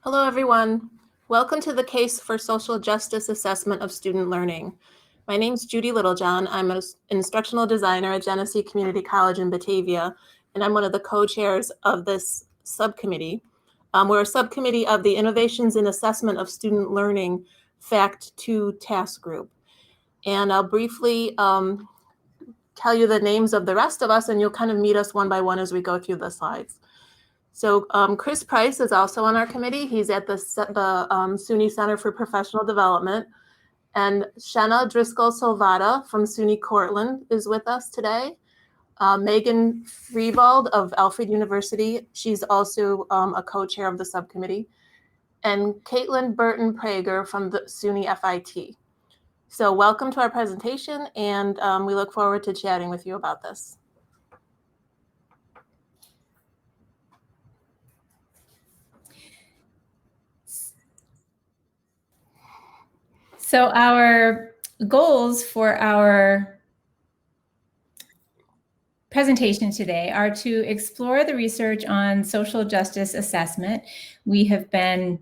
Hello, everyone. Welcome to the Case for Social Justice Assessment of Student Learning. My name is Judy Littlejohn. I'm an instructional designer at Genesee Community College in Batavia, and I'm one of the co-chairs of this subcommittee. We're a subcommittee of the Innovations in Assessment of Student Learning Fact 2 task group. And I'll briefly tell you the names of the rest of us, and you'll kind of meet us one by one as we go through the slides. So Chris Price is also on our committee. He's at the SUNY Center for Professional Development. And Shenna Driscoll-Silvata from SUNY Cortland is with us today. Megan Frievald of Alfred University. She's also a co-chair of the subcommittee. And Caitlin Burton-Prager from the SUNY FIT. So welcome to our presentation, and we look forward to chatting with you about this. So our goals for our presentation today are to explore the research on social justice assessment. We have been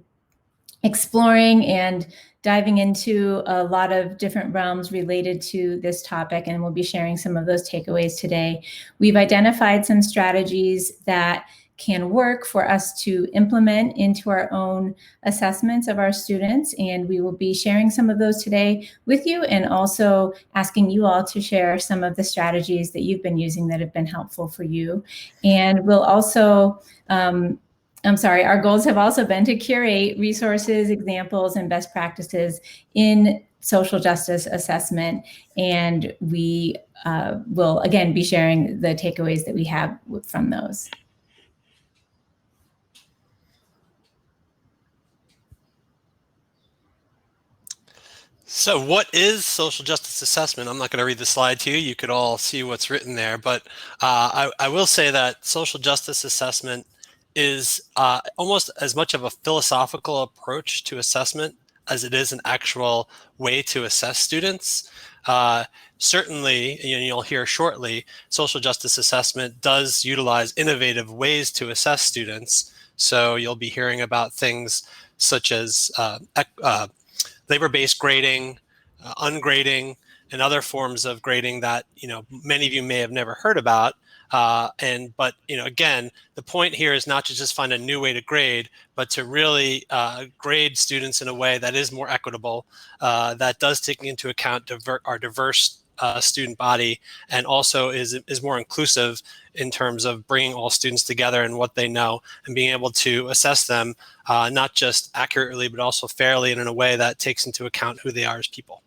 exploring and diving into a lot of different realms related to this topic, and we'll be sharing some of those takeaways today. We've identified some strategies that can work for us to implement into our own assessments of our students, and we will be sharing some of those today with you, and also asking you all to share some of the strategies that you've been using that have been helpful for you. And we'll also our goals have also been to curate resources, examples, and best practices in social justice assessment. And we will, again, be sharing the takeaways that we have from those. So what is social justice assessment? I'm not going to read the slide to you. You could all see what's written there. But I will say that social justice assessment is almost as much of a philosophical approach to assessment as it is an actual way to assess students. Certainly, you'll hear shortly, social justice assessment does utilize innovative ways to assess students. So you'll be hearing about things such as labor-based grading, ungrading, and other forms of grading that many of you may have never heard about. But again, the point here is not to just find a new way to grade, but to really grade students in a way that is more equitable, that does take into account our diverse student body, and also is more inclusive in terms of bringing all students together and what they know, and being able to assess them not just accurately, but also fairly and in a way that takes into account who they are as people.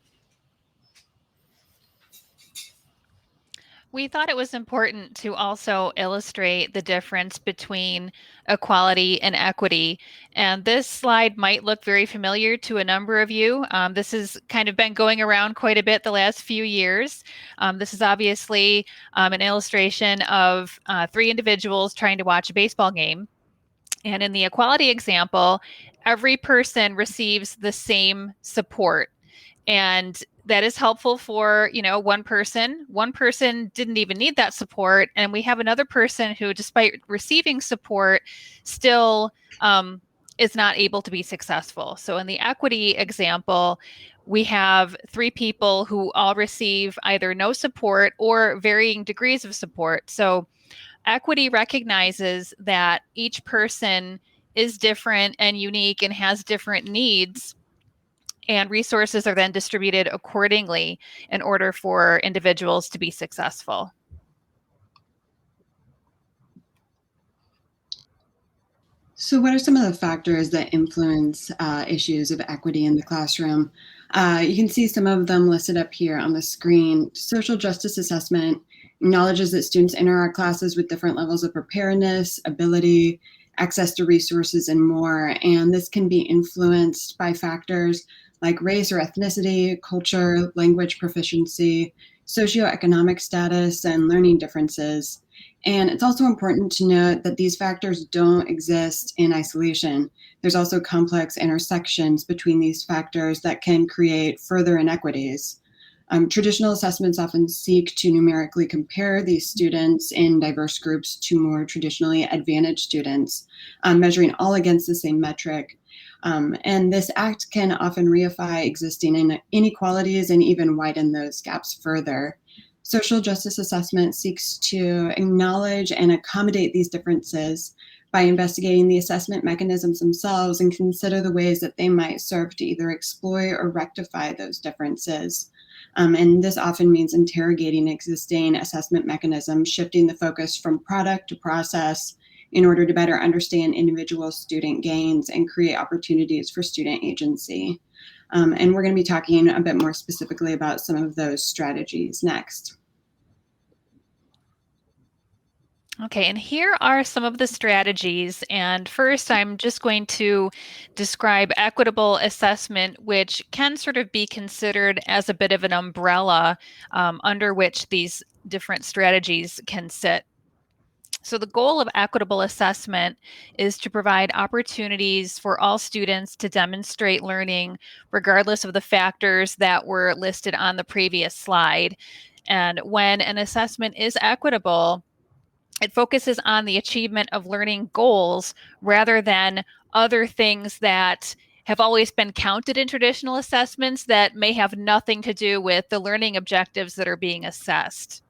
We thought it was important to also illustrate the difference between equality and equity. And this slide might look very familiar to a number of you. This has kind of been going around quite a bit the last few years. This is obviously an illustration of 3 individuals trying to watch a baseball game. And in the equality example, every person receives the same support. And that is helpful for, one person. One person didn't even need that support. And we have another person who, despite receiving support, still is not able to be successful. So in the equity example, we have 3 people who all receive either no support or varying degrees of support. So equity recognizes that each person is different and unique and has different needs, and resources are then distributed accordingly in order for individuals to be successful. So what are some of the factors that influence issues of equity in the classroom? You can see some of them listed up here on the screen. Social justice assessment acknowledges that students enter our classes with different levels of preparedness, ability, access to resources, and more. And this can be influenced by factors like race or ethnicity, culture, language proficiency, socioeconomic status, and learning differences. And it's also important to note that these factors don't exist in isolation. There's also complex intersections between these factors that can create further inequities. Traditional assessments often seek to numerically compare these students in diverse groups to more traditionally advantaged students, measuring all against the same metric. And this act can often reify existing inequalities and even widen those gaps further. Social justice assessment seeks to acknowledge and accommodate these differences by investigating the assessment mechanisms themselves and consider the ways that they might serve to either exploit or rectify those differences. And this often means interrogating existing assessment mechanisms, shifting the focus from product to process in order to better understand individual student gains and create opportunities for student agency. And we're going to be talking a bit more specifically about some of those strategies next. Okay, and here are some of the strategies. And first, I'm just going to describe equitable assessment, which can sort of be considered as a bit of an umbrella under which these different strategies can sit. So the goal of equitable assessment is to provide opportunities for all students to demonstrate learning, regardless of the factors that were listed on the previous slide. And when an assessment is equitable, it focuses on the achievement of learning goals rather than other things that have always been counted in traditional assessments that may have nothing to do with the learning objectives that are being assessed.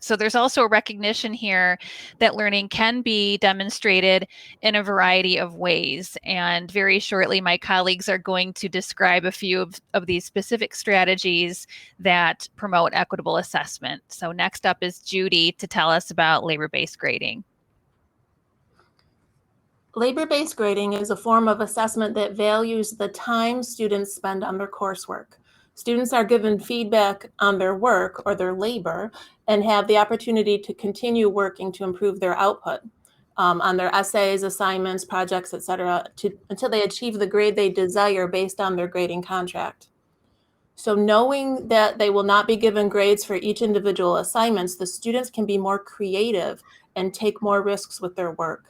So there's also a recognition here that learning can be demonstrated in a variety of ways. And very shortly, my colleagues are going to describe a few of these specific strategies that promote equitable assessment. So next up is Judy to tell us about labor-based grading. Labor-based grading is a form of assessment that values the time students spend on their coursework. Students are given feedback on their work or their labor and have the opportunity to continue working to improve their output on their essays, assignments, projects, etc., until they achieve the grade they desire based on their grading contract. So knowing that they will not be given grades for each individual assignments, the students can be more creative and take more risks with their work.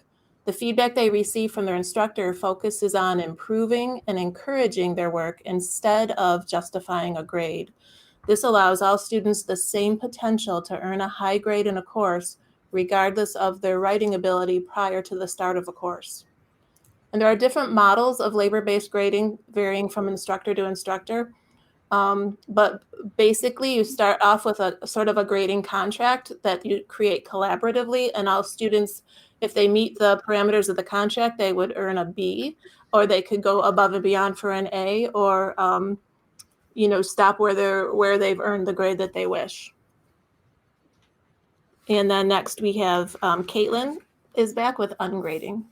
The feedback they receive from their instructor focuses on improving and encouraging their work instead of justifying a grade. This allows all students the same potential to earn a high grade in a course, regardless of their writing ability prior to the start of a course. And there are different models of labor-based grading varying from instructor to instructor. But basically you start off with a sort of a grading contract that you create collaboratively, and all students, if they meet the parameters of the contract, they would earn a B, or they could go above and beyond for an A, or stop where they've earned the grade that they wish. And then next we have Caitlin is back with ungrading.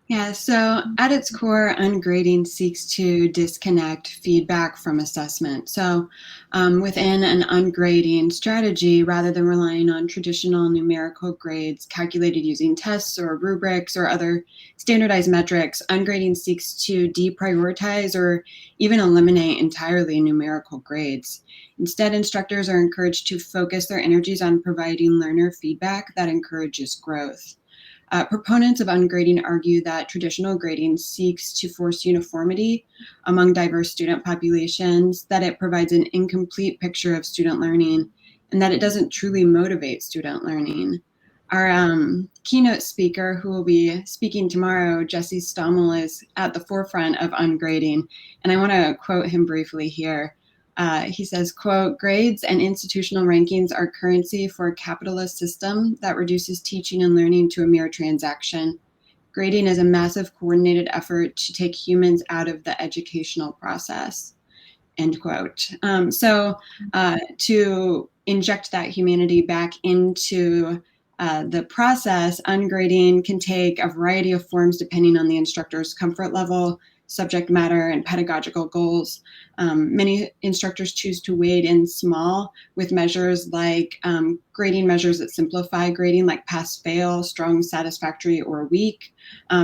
Yeah, so at its core, ungrading seeks to disconnect feedback from assessment. So within an ungrading strategy, rather than relying on traditional numerical grades calculated using tests or rubrics or other standardized metrics, ungrading seeks to deprioritize or even eliminate entirely numerical grades. Instead, instructors are encouraged to focus their energies on providing learner feedback that encourages growth. Proponents of ungrading argue that traditional grading seeks to force uniformity among diverse student populations, that it provides an incomplete picture of student learning, and that it doesn't truly motivate student learning. Our keynote speaker, who will be speaking tomorrow, Jesse Stommel, is at the forefront of ungrading, and I want to quote him briefly here. He says, quote, "Grades and institutional rankings are currency for a capitalist system that reduces teaching and learning to a mere transaction. Grading is a massive coordinated effort to take humans out of the educational process," end quote. So to inject that humanity back into the process, ungrading can take a variety of forms depending on the instructor's comfort level, subject matter, and pedagogical goals. Many instructors choose to wade in small with measures like grading measures that simplify grading, like pass, fail, strong, satisfactory, or weak,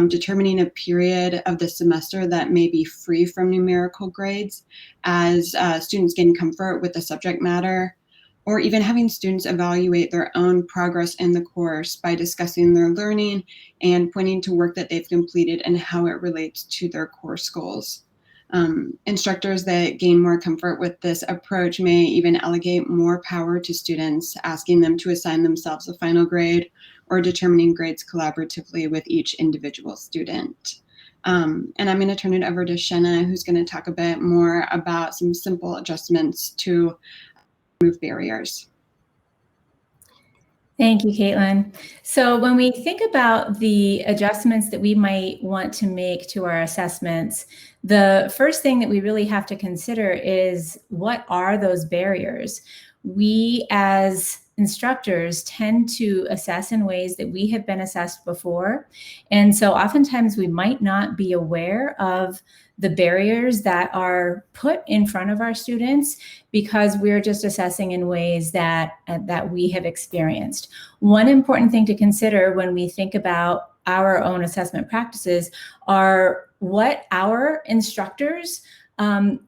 determining a period of the semester that may be free from numerical grades as students gain comfort with the subject matter, or even having students evaluate their own progress in the course by discussing their learning and pointing to work that they've completed and how it relates to their course goals. Instructors that gain more comfort with this approach may even allocate more power to students, asking them to assign themselves a final grade or determining grades collaboratively with each individual student. And I'm going to turn it over to Shenna, who's going to talk a bit more about some simple adjustments to remove barriers. Thank you, Caitlin. So when we think about the adjustments that we might want to make to our assessments, the first thing that we really have to consider is, what are those barriers? We as instructors tend to assess in ways that we have been assessed before. And so oftentimes we might not be aware of the barriers that are put in front of our students because we're just assessing in ways that we have experienced. One important thing to consider when we think about our own assessment practices are what our instructors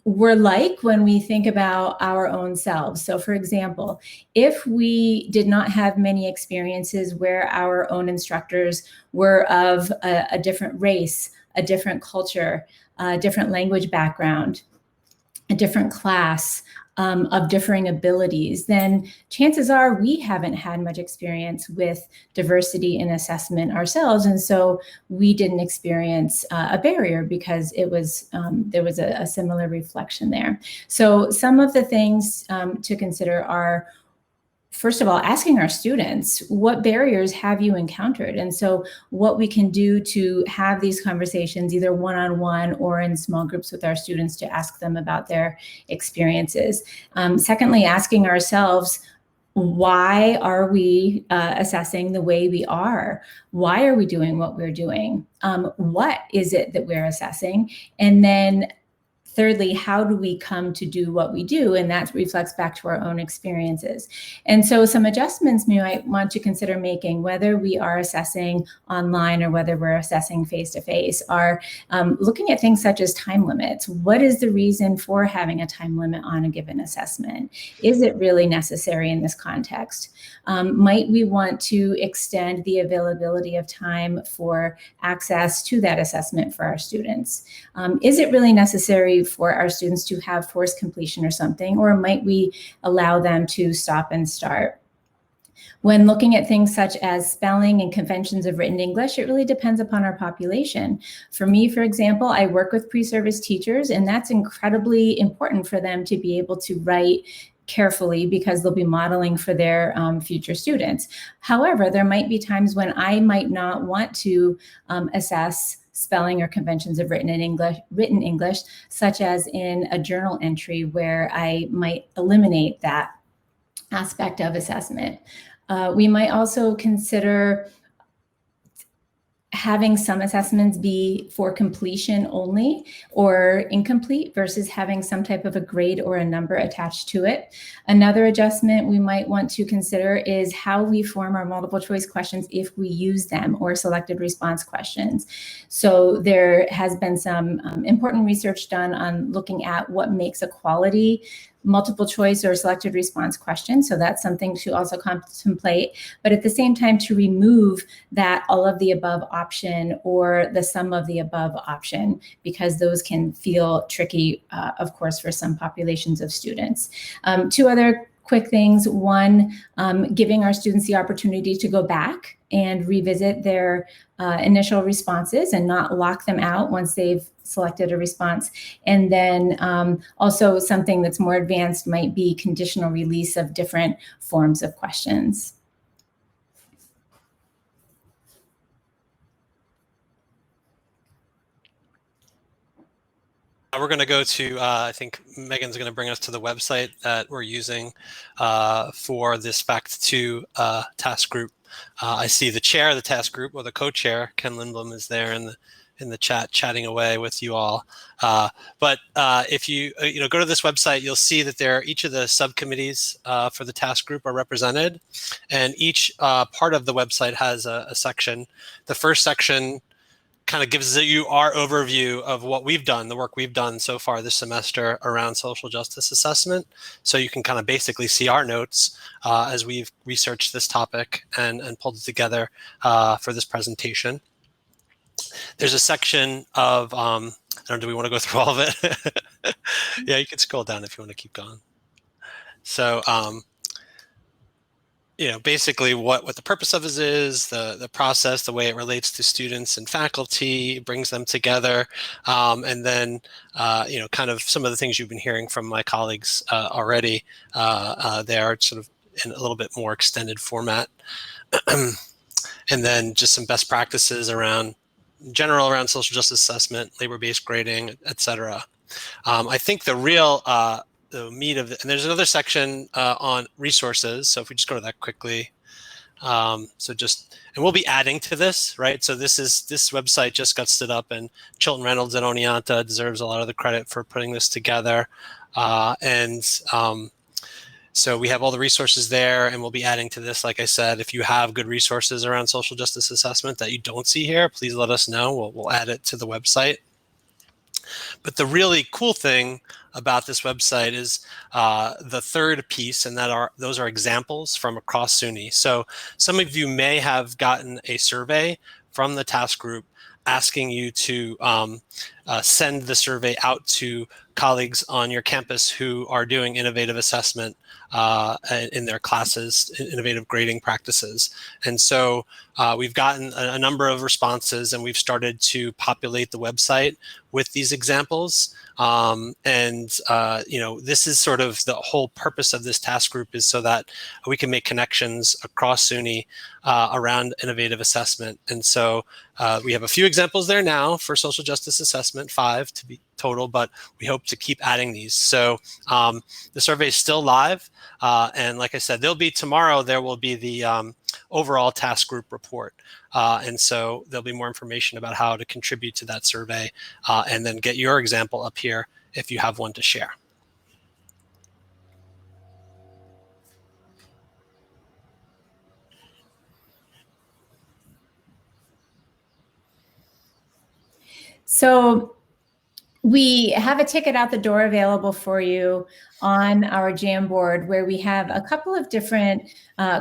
were like when we think about our own selves. So for example, if we did not have many experiences where our own instructors were of a different race, a different culture, a different language background, a different class, of differing abilities, then chances are we haven't had much experience with diversity in assessment ourselves. And so we didn't experience a barrier because it was there was a similar reflection there. So some of the things to consider are, first of all, asking our students, what barriers have you encountered? And so what we can do to have these conversations, either one-on-one or in small groups with our students, to ask them about their experiences. Secondly, asking ourselves, why are we assessing the way we are? Why are we doing what we're doing? What is it that we're assessing? And then thirdly, how do we come to do what we do? And that reflects back to our own experiences. And so some adjustments we might want to consider making, whether we are assessing online or whether we're assessing face-to-face, are looking at things such as time limits. What is the reason for having a time limit on a given assessment? Is it really necessary in this context? Might we want to extend the availability of time for access to that assessment for our students? Is it really necessary for our students to have forced completion or something, or might we allow them to stop and start? When looking at things such as spelling and conventions of written English, it really depends upon our population. For me, for example, I work with pre-service teachers, and that's incredibly important for them to be able to write carefully because they'll be modeling for their future students. However, there might be times when I might not want to assess spelling or conventions of written English, such as in a journal entry where I might eliminate that aspect of assessment. We might also consider having some assessments be for completion only or incomplete versus having some type of a grade or a number attached to it. Another adjustment we might want to consider is how we form our multiple choice questions if we use them, or selected response questions. So there has been some important research done on looking at what makes a quality multiple choice or selected response question. So that's something to also contemplate, but at the same time to remove that all of the above option or the sum of the above option, because those can feel tricky, of course, for some populations of students. Two other quick things. One, giving our students the opportunity to go back and revisit their initial responses and not lock them out once they've selected a response. And then also something that's more advanced might be conditional release of different forms of questions. We're going to go to, I think Megan's going to bring us to the website that we're using for this Fact 2 task group. I see the chair of the task group, or the co-chair, Ken Lindblom, is there in the chat, chatting away with you all. But if you go to this website, you'll see that each of the subcommittees for the task group are represented, and each part of the website has a section. The first section kind of gives you our overview of what we've done, the work we've done so far this semester around social justice assessment. So you can kind of basically see our notes as we've researched this topic and pulled it together for this presentation. There's a section of, I don't know, do we want to go through all of it? Mm-hmm. Yeah, you can scroll down if you want to keep going. So basically what the purpose of this is, the process, the way it relates to students and faculty, brings them together, and then kind of some of the things you've been hearing from my colleagues already. They are sort of in a little bit more extended format, and then just some best practices around social justice assessment, labor-based grading, etc. I think the real the meat of it, and there's another section on resources. So if we just go to that quickly, and we'll be adding to this, right? So this website just got stood up, and Chilton Reynolds and Oneonta deserves a lot of the credit for putting this together. So we have all the resources there, and we'll be adding to this. Like I said, if you have good resources around social justice assessment that you don't see here, please let us know. We'll add it to the website. But the really cool thing about this website is the third piece, and those are examples from across SUNY. So some of you may have gotten a survey from the task group asking you to send the survey out to colleagues on your campus who are doing innovative assessment in their classes, innovative grading practices. And so we've gotten a number of responses, and we've started to populate the website with these examples. This is sort of the whole purpose of this task group, is so that we can make connections across SUNY around innovative assessment. And so we have a few examples there now for social justice assessment, 5 to be total, but we hope to keep adding these. So the survey is still live. And like I said, tomorrow there will be the overall task group report. And so there'll be more information about how to contribute to that survey, and then get your example up here if you have one to share. So we have a ticket out the door available for you on our Jamboard, where we have a couple of different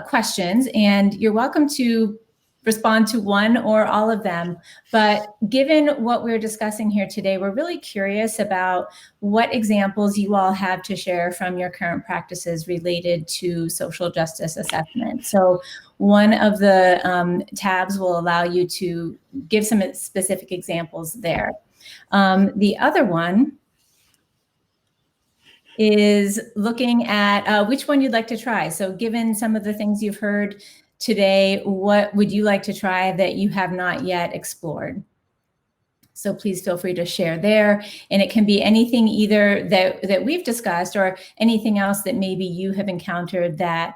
questions, and you're welcome to respond to one or all of them. But given what we're discussing here today, we're really curious about what examples you all have to share from your current practices related to social justice assessment. So one of the tabs will allow you to give some specific examples there. The other one is looking at which one you'd like to try. So given some of the things you've heard today, what would you like to try that you have not yet explored? So please feel free to share there. And it can be anything either that we've discussed, or anything else that maybe you have encountered that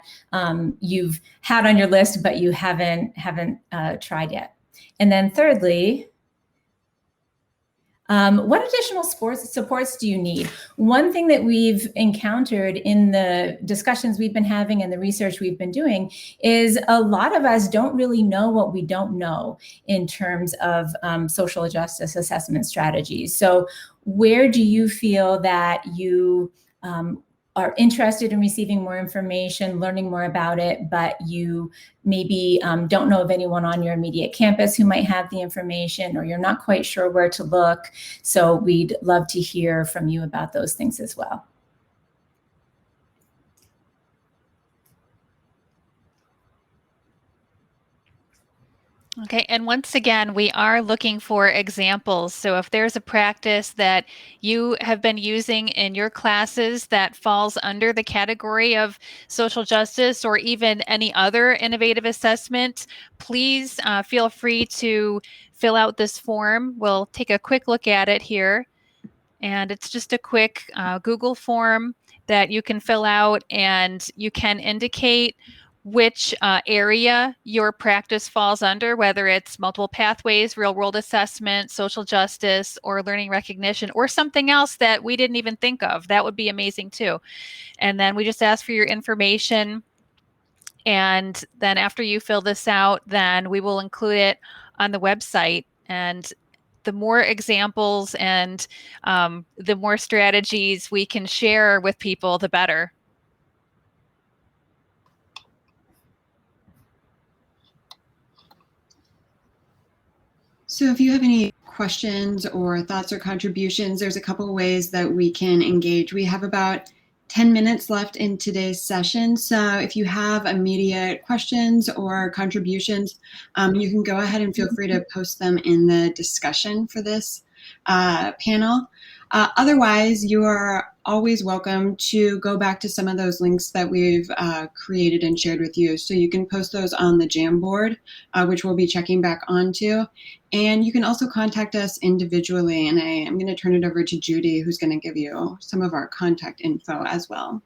you've had on your list, but you haven't tried yet. And then thirdly, what additional supports do you need? One thing that we've encountered in the discussions we've been having and the research we've been doing is a lot of us don't really know what we don't know in terms of social justice assessment strategies. So where do you feel that you are interested in receiving more information, learning more about it, but you maybe don't know of anyone on your immediate campus who might have the information, or you're not quite sure where to look? So we'd love to hear from you about those things as well. Okay, and once again, we are looking for examples. So if there's a practice that you have been using in your classes that falls under the category of social justice, or even any other innovative assessment, please feel free to fill out this form. We'll take a quick look at it here. And it's just a quick Google form that you can fill out, and you can indicate which area your practice falls under, whether it's multiple pathways, real world assessment, social justice, or learning recognition, or something else that we didn't even think of. That would be amazing too. And then we just ask for your information. And then after you fill this out, then we will include it on the website. And the more examples and the more strategies we can share with people, the better. So if you have any questions or thoughts or contributions, there's a couple of ways that we can engage. We have about 10 minutes left in today's session. So if you have immediate questions or contributions, you can go ahead and feel free to post them in the discussion for this panel. Otherwise, you are always welcome to go back to some of those links that we've created and shared with you. So you can post those on the Jamboard, which we'll be checking back onto. And you can also contact us individually. And I am going to turn it over to Judy, who's going to give you some of our contact info as well.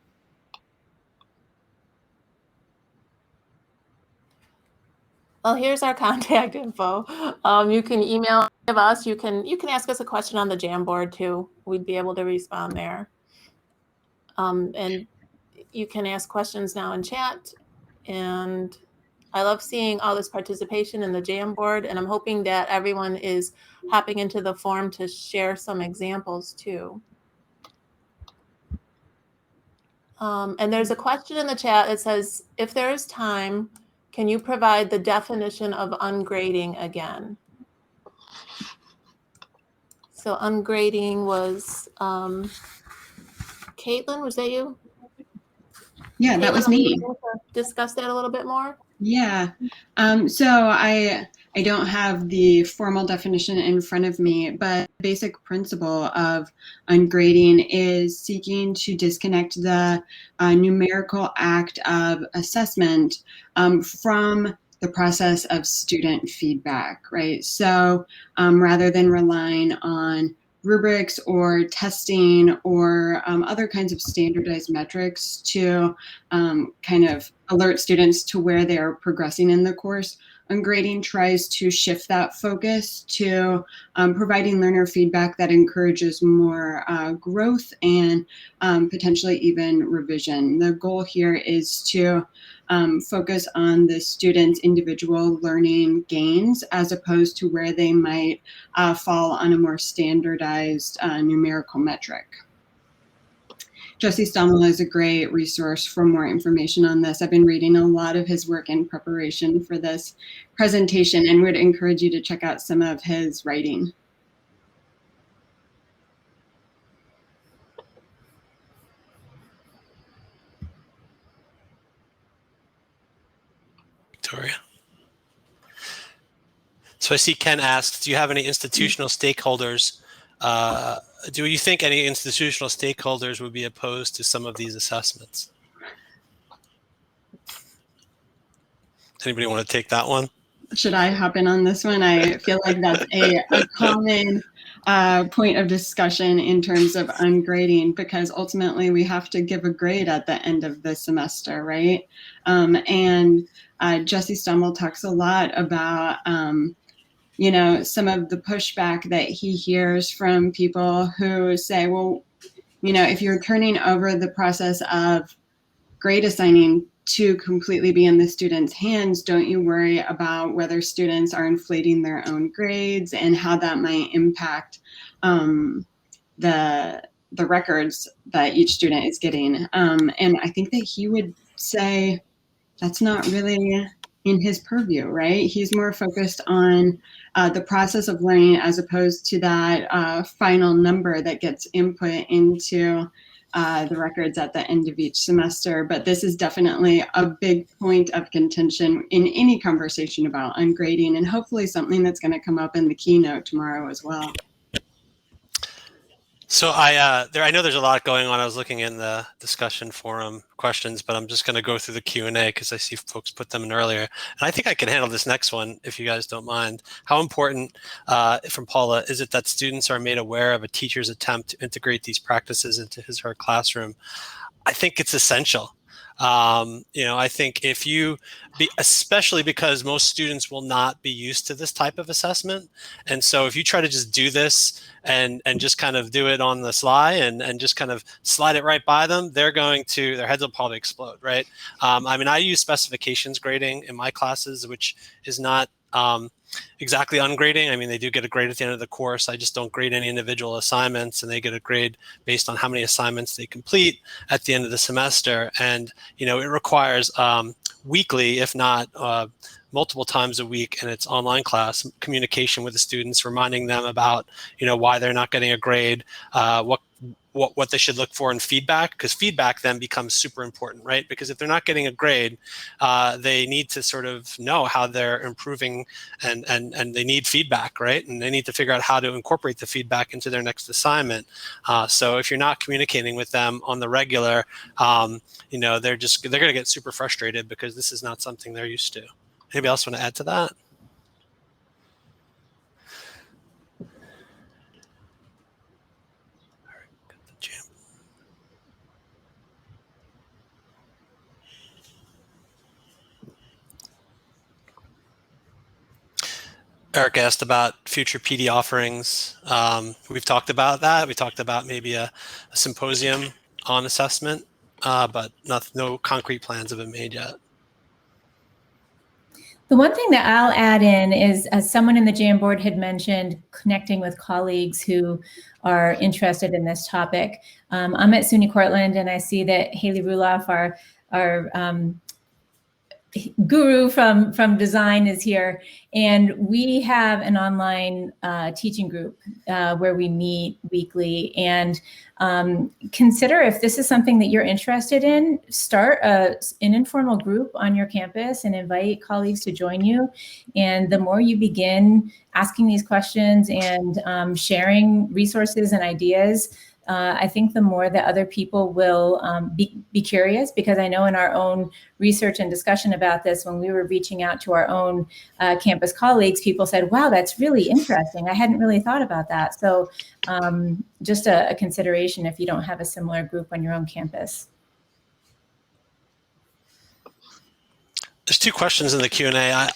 Well, here's our contact info. You can email us. You can ask us a question on the Jamboard too. We'd be able to respond there. And you can ask questions now in chat. And I love seeing all this participation in the Jamboard, and I'm hoping that everyone is hopping into the forum to share some examples too. And there's a question in the chat that says, if there is time, can you provide the definition of ungrading again? So ungrading was, Caitlin, was that you? Yeah, that was me. Discuss that a little bit more. Yeah. So I don't have the formal definition in front of me, but the basic principle of ungrading is seeking to disconnect the numerical act of assessment from the process of student feedback, right? So rather than relying on rubrics or testing or other kinds of standardized metrics to kind of alert students to where they are progressing in the course, ungrading tries to shift that focus to providing learner feedback that encourages more growth and potentially even revision. The goal here is to focus on the student's individual learning gains as opposed to where they might fall on a more standardized numerical metric. Jesse Stommel is a great resource for more information on this. I've been reading a lot of his work in preparation for this presentation and would encourage you to check out some of his writing. Victoria. So I see Ken asks, do you have any institutional stakeholders? Do you think any institutional stakeholders would be opposed to some of these assessments? Anybody want to take that one? Should I hop in on this one? I feel like that's a common point of discussion in terms of ungrading, because ultimately we have to give a grade at the end of the semester, right? And Jesse Stommel talks a lot about you know, some of the pushback that he hears from people who say, well, you know, if you're turning over the process of grade assigning to completely be in the student's hands, don't you worry about whether students are inflating their own grades and how that might impact the records that each student is getting? And I think that he would say that's not really in his purview, right? He's more focused on the process of learning as opposed to that final number that gets input into the records at the end of each semester. But this is definitely a big point of contention in any conversation about ungrading, and hopefully something that's going to come up in the keynote tomorrow as well. So I know there's a lot going on. I was looking in the discussion forum questions, but I'm just going to go through the Q&A because I see folks put them in earlier. And I think I can handle this next one if you guys don't mind. How important, from Paula, is it that students are made aware of a teacher's attempt to integrate these practices into his or her classroom? I think it's essential. You know, I think if you, especially because most students will not be used to this type of assessment. And so if you try to just do this and just kind of do it on the sly and just kind of slide it right by them, their heads will probably explode, right? I mean, I use specifications grading in my classes, which is not exactly ungrading. I mean, they do get a grade at the end of the course. I just don't grade any individual assignments, and they get a grade based on how many assignments they complete at the end of the semester. And, you know, it requires weekly, if not multiple times a week in its online class, communication with the students, reminding them about, you know, why they're not getting a grade, what what they should look for in feedback, because feedback then becomes super important, right? Because if they're not getting a grade, they need to sort of know how they're improving, and they need feedback, right? And they need to figure out how to incorporate the feedback into their next assignment. So if you're not communicating with them on the regular, you know, they're going to get super frustrated because this is not something they're used to. Anybody else want to add to that? Eric asked about future PD offerings. We've talked about that. We talked about maybe a symposium on assessment, but no concrete plans have been made yet. The one thing that I'll add in is, as someone in the Jamboard had mentioned, connecting with colleagues who are interested in this topic. I'm at SUNY Cortland, and I see that Haley Ruloff, our guru from design, is here, and we have an online teaching group where we meet weekly. And consider, if this is something that you're interested in, start an informal group on your campus and invite colleagues to join you. And the more you begin asking these questions and sharing resources and ideas, I think the more that other people will be curious, because I know in our own research and discussion about this, when we were reaching out to our own campus colleagues, people said, wow, that's really interesting. I hadn't really thought about that. So just a consideration if you don't have a similar group on your own campus. There's two questions in the Q&A.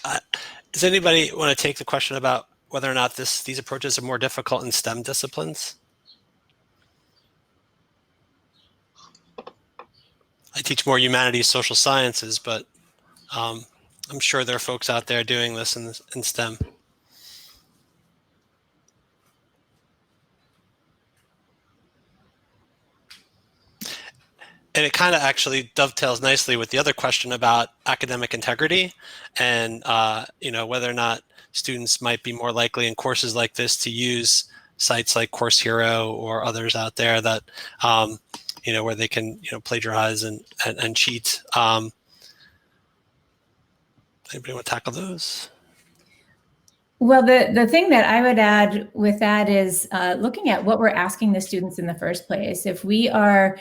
Does anybody want to take the question about whether or not these approaches are more difficult in STEM disciplines? I teach more humanities, social sciences, but I'm sure there are folks out there doing this in STEM. And it kind of actually dovetails nicely with the other question about academic integrity and you know, whether or not students might be more likely in courses like this to use sites like Course Hero or others out there that you know, where they can, you know, plagiarize and cheat. Anybody want to tackle those? Well, the thing that I would add with that is looking at what we're asking the students in the first place. If we are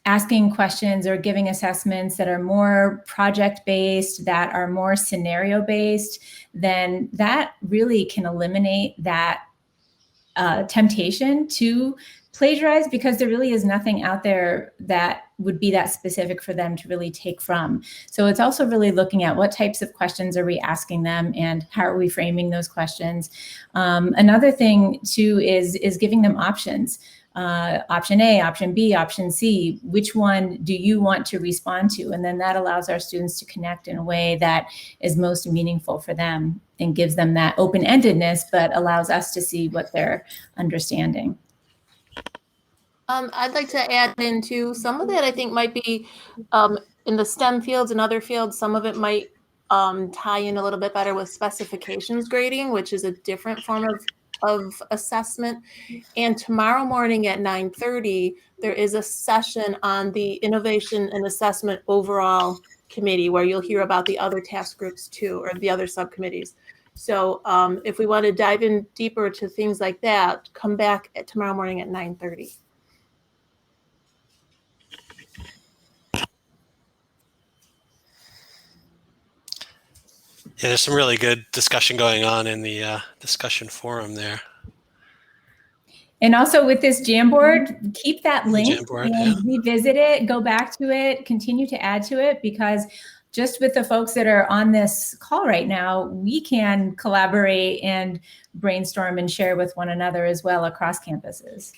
asking questions or giving assessments that are more project-based, that are more scenario-based, then that really can eliminate that temptation to plagiarize, because there really is nothing out there that would be that specific for them to really take from. So it's also really looking at what types of questions are we asking them and how are we framing those questions. Another thing too is giving them options. Option A, option B, option C, which one do you want to respond to? And then that allows our students to connect in a way that is most meaningful for them and gives them that open-endedness, but allows us to see what they're understanding. I'd like to add into some of that. I think might be in the STEM fields and other fields. Some of it might tie in a little bit better with specifications grading, which is a different form of assessment. And tomorrow morning at 9:30, there is a session on the Innovation and Assessment Overall Committee, where you'll hear about the other task groups too, or the other subcommittees. So if we want to dive in deeper to things like that, come back tomorrow morning at 9:30. Yeah, there's some really good discussion going on in the discussion forum there. And also with this Jamboard, keep that link Jamboard, and yeah. revisit it, go back to it, continue to add to it, because just with the folks that are on this call right now, we can collaborate and brainstorm and share with one another as well across campuses.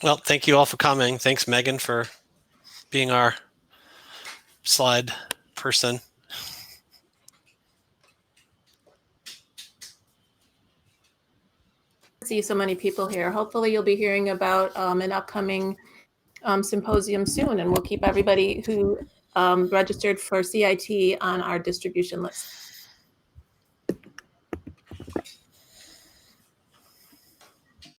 Well, thank you all for coming. Thanks, Megan, for being our slide person. See so many people here. Hopefully you'll be hearing about an upcoming symposium soon, and we'll keep everybody who registered for CIT on our distribution list.